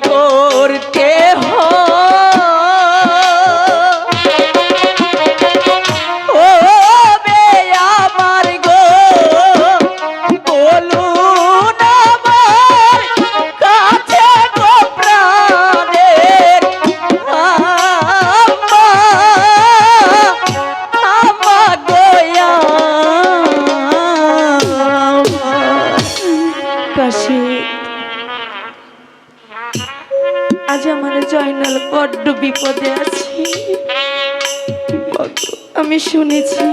করতে ও বে আমার গো বলুন আমার কাছে গো প্রাণের আম্মা আম্মা গোয়া কাশি আজ আমার জয়নাল বড্ড বিপদে আছে। আমি শুনেছি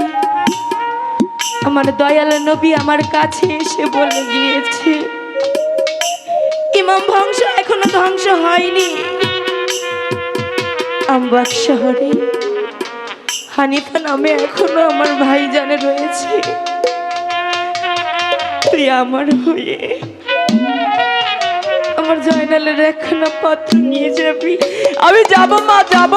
আমার দয়াল নবী আমার কাছে এসে বলে গিয়েছে ইমাম বংশ এখনো ধ্বংস হয়নি। আমবাগ শহরে হানিফা নামে এখনো আমার ভাইজানে রয়েছে। তুই আমার হয়ে আমার জয়নালের একখানা পত্র নিয়ে যাবি। আমি যাব মা, যাব।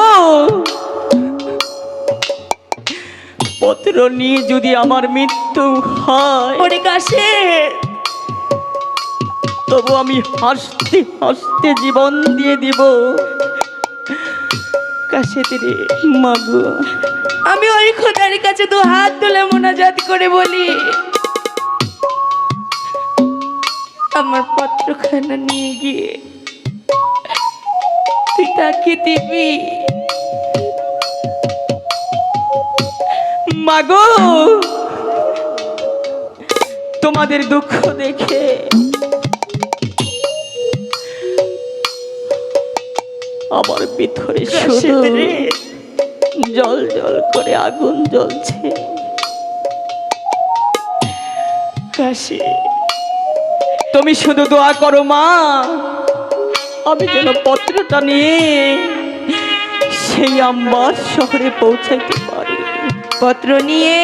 পত্র নিয়ে যদি আমার মৃত্যু হয় ওরে কাশে তবু আমি হাসতে হাসতে জীবন দিয়ে দিব। কাশে রে মাগো আমি ওই খোদার কাছে দু হাত তুলে মোনাজাত করে বলি আমার পত্রখানা নিয়ে গিয়ে তুই তাকে দিবি। মাগো তোমাদের দুঃখ দেখে আমার ভিতরে শুধু জল জল করে আগুন জ্বলছে। কাশি তুমি শুধু দোয়া করো মা, আমি যেন পত্রটা নিয়ে সেই আমবাগ শহরে পৌঁছাইতে পারি। পত্র নিয়ে